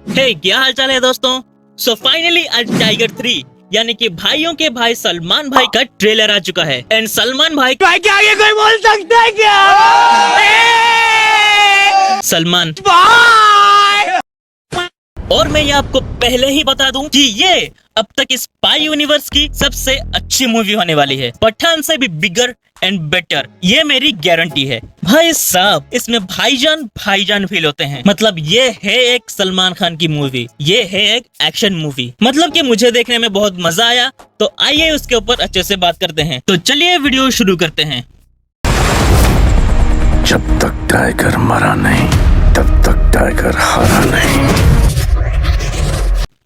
हे क्या हाल चाल है दोस्तों। सो फाइनली आज टाइगर 3 यानी कि भाइयों के भाई सलमान भाई का ट्रेलर आ चुका है। एंड सलमान भाई के आगे कोई बोल सकता है क्या? सलमान भाई! और मैं ये आपको पहले ही बता दूं कि ये अब तक इस स्पाई यूनिवर्स की सबसे अच्छी मूवी होने वाली है। पठान से भी बिगर एंड बेटर, ये मेरी गारंटी है। भाई साहब इसमें भाईजान फील होते हैं। मतलब ये है एक सलमान खान की मूवी, ये है एक एक्शन मूवी। मतलब कि मुझे देखने में बहुत मजा आया। तो आइए उसके ऊपर अच्छे से बात करते हैं। तो चलिए वीडियो शुरू करते हैं। जब तक टाइगर मरा नहीं तब तक टाइगर हारा नहीं।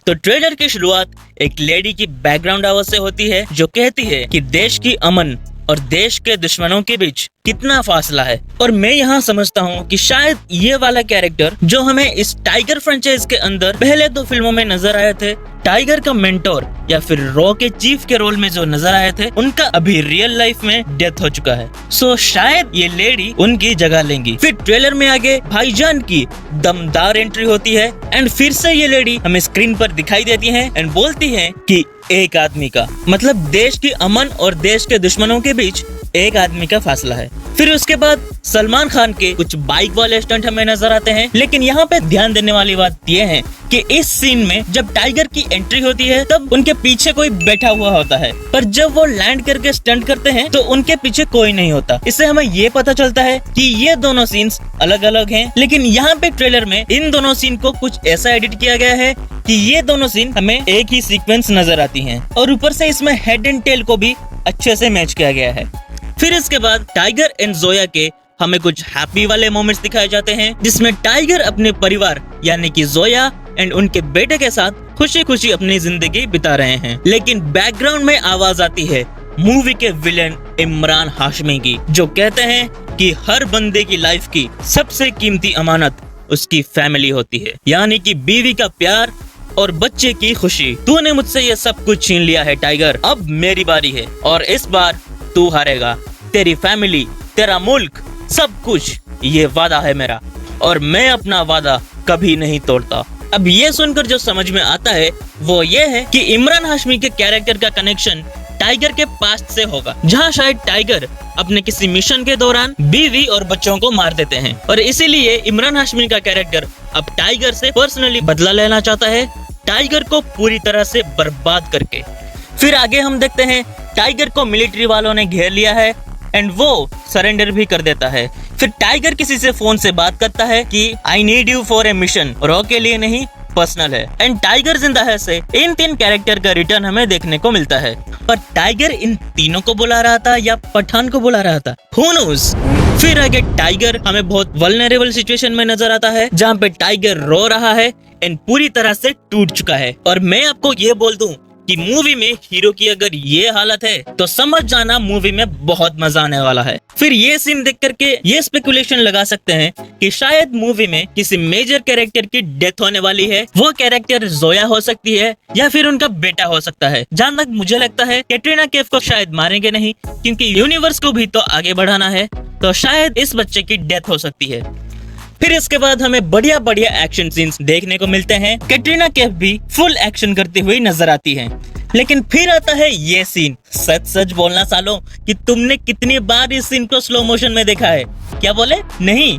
तो ट्रेलर की शुरुआत एक लेडी की बैकग्राउंड आवाज से होती है जो कहती है कि देश की अमन और देश के दुश्मनों के बीच कितना फासला है। और मैं यहाँ समझता हूँ कि शायद ये वाला कैरेक्टर जो हमें इस टाइगर फ्रेंचाइज के अंदर पहले 2 फिल्मों में नजर आए थे, टाइगर का मेंटोर या फिर रॉ के चीफ के रोल में जो नजर आए थे, उनका अभी रियल लाइफ में डेथ हो चुका है। सो शायद ये लेडी उनकी जगह लेंगी। फिर ट्रेलर में आगे भाईजान की दमदार एंट्री होती है एंड फिर से ये लेडी हमें स्क्रीन पर दिखाई देती है एंड बोलती है कि एक आदमी का मतलब देश की अमन और देश के दुश्मनों के बीच एक आदमी का फासला है। फिर उसके बाद सलमान खान के कुछ बाइक वाले स्टंट हमें नजर आते हैं। लेकिन यहाँ पे ध्यान देने वाली बात यह है कि इस सीन में जब टाइगर की एंट्री होती है तब उनके पीछे कोई बैठा हुआ होता है, पर जब वो लैंड करके स्टंट करते हैं तो उनके पीछे कोई नहीं होता। इससे हमें ये पता चलता है कि ये दोनों सीन्स अलग अलग हैं। लेकिन यहाँ पे ट्रेलर में इन दोनों सीन को कुछ ऐसा एडिट किया गया है कि ये दोनों सीन हमें एक ही सीक्वेंस नजर आती हैं। और ऊपर से इसमें हेड एंड टेल को भी अच्छे से मैच किया गया है। फिर इसके बाद टाइगर एंड जोया के हमें कुछ हैप्पी वाले मोमेंट्स दिखाए जाते हैं, जिसमें टाइगर अपने परिवार यानी कि जोया एंड उनके बेटे के साथ खुशी खुशी अपनी जिंदगी बिता रहे हैं। लेकिन बैकग्राउंड में आवाज आती है मूवी के विलेन इमरान हाशमी की, जो कहते हैं कि हर बंदे की लाइफ की सबसे कीमती अमानत उसकी फैमिली होती है, यानी कि बीवी का प्यार और बच्चे की खुशी। तूने मुझसे ये सब कुछ छीन लिया है टाइगर, अब मेरी बारी है और इस बार तू हारेगा। तेरी फैमिली, तेरा मुल्क, सब कुछ, ये वादा है मेरा और मैं अपना वादा कभी नहीं तोड़ता। अब ये सुनकर जो समझ में आता है वो ये है कि इमरान हाशमी के कैरेक्टर का कनेक्शन टाइगर के पास्ट से होगा, जहाँ शायद टाइगर अपने किसी मिशन के दौरान बीवी और बच्चों को मार देते हैं और इसीलिए इमरान हाशमी का कैरेक्टर अब टाइगर से पर्सनली बदला लेना चाहता है, टाइगर को पूरी तरह से बर्बाद करके। फिर आगे हम देखते हैं टाइगर को मिलिट्री वालों ने घेर लिया है एंड वो सरेंडर भी कर देता है। फिर टाइगर किसी से फोन से बात करता है कि I need you for a mission, raw के लिए नहीं, पर्सनल है। एंड टाइगर जिंदा है से इन 3 कैरेक्टर का रिटर्न हमें देखने को मिलता है। पर टाइगर इन तीनों को बुला रहा था या पठान को बुला रहा था, हु नोस। फिर आगे टाइगर हमें बहुत वल्नरेबल सिचुएशन में नजर आता है, जहाँ पे टाइगर रो रहा है एंड पूरी तरह से टूट चुका है। और मैं आपको ये बोल दूं कि मूवी में हीरो की अगर ये हालत है तो समझ जाना मूवी में बहुत मजा आने वाला है। फिर ये सीन देख करके ये स्पेकुलेशन लगा सकते हैं कि शायद मूवी में किसी मेजर कैरेक्टर की डेथ होने वाली है। वो कैरेक्टर जोया हो सकती है या फिर उनका बेटा हो सकता है। जहाँ तक मुझे लगता है कैटरीना कैफ को शायद मारेंगे नहीं, क्योंकि यूनिवर्स को भी तो आगे बढ़ाना है, तो शायद इस बच्चे की डेथ हो सकती है। फिर इसके बाद हमें बढ़िया बढ़िया एक्शन सीन्स देखने को मिलते हैं। कैटरीना कैफ भी फुल एक्शन करती हुई नजर आती हैं। लेकिन फिर आता है ये सीन। सच सच बोलना सालों कि तुमने कितनी बार इस सीन को स्लो मोशन में देखा है? क्या बोले? नहीं,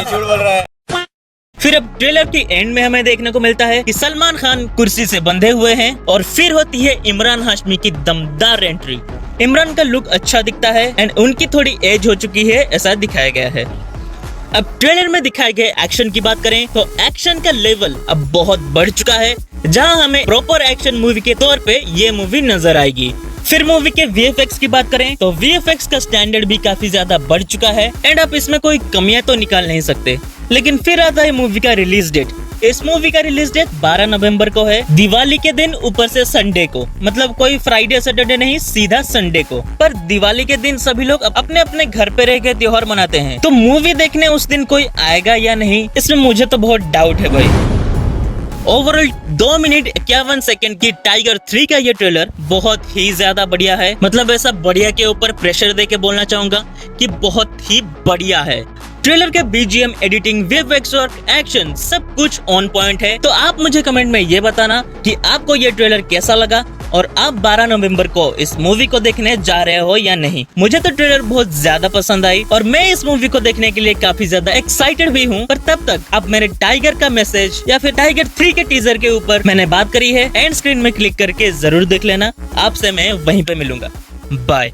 झूठ बोल रहा है। फिर अब ट्रेलर की एंड में हमें देखने को मिलता है कि सलमान खान कुर्सी से बंधे हुए हैं और फिर होती है इमरान हाशमी की दमदार एंट्री। इमरान का लुक अच्छा दिखता है एंड उनकी थोड़ी एज हो चुकी है, ऐसा दिखाया गया है। अब ट्रेलर में दिखाए गए एक्शन की बात करें तो एक्शन का लेवल अब बहुत बढ़ चुका है, जहां हमें प्रॉपर एक्शन मूवी के तौर पे ये मूवी नजर आएगी। फिर मूवी के VFX की बात करें तो VFX का स्टैंडर्ड भी काफी ज्यादा बढ़ चुका है एंड आप इसमें कोई कमियां तो निकाल नहीं सकते। लेकिन फिर आता है मूवी का रिलीज डेट। इस मूवी का रिलीज डेट 12 नवंबर को है, दिवाली के दिन, ऊपर से संडे को। मतलब कोई फ्राइडे सैटरडे नहीं, सीधा संडे को। पर दिवाली के दिन सभी लोग अपने अपने घर पे रह के त्योहार मनाते हैं, तो मूवी देखने उस दिन कोई आएगा या नहीं, इसमें मुझे तो बहुत डाउट है भाई। ओवरऑल 2 मिनट 51 सेकंड की टाइगर 3 का ये ट्रेलर बहुत ही ज्यादा बढ़िया है। मतलब ऐसा बढ़िया के ऊपर प्रेशर दे के बोलना चाहूंगा कि बहुत ही बढ़िया है। ट्रेलर के बीजीएम, एडिटिंग, वीएफएक्स और एक्शन सब कुछ ऑन पॉइंट है। तो आप मुझे कमेंट में ये बताना कि आपको ये ट्रेलर कैसा लगा और आप 12 नवंबर को इस मूवी को देखने जा रहे हो या नहीं। मुझे तो ट्रेलर बहुत ज्यादा पसंद आई और मैं इस मूवी को देखने के लिए काफी ज्यादा एक्साइटेड भी हूँ। पर तब तक आप मेरे टाइगर का मैसेज या फिर टाइगर 3 के टीजर के ऊपर मैंने बात करी है, एंड स्क्रीन में क्लिक करके जरूर देख लेना। आपसे मैं वहीं पे मिलूंगा। बाय।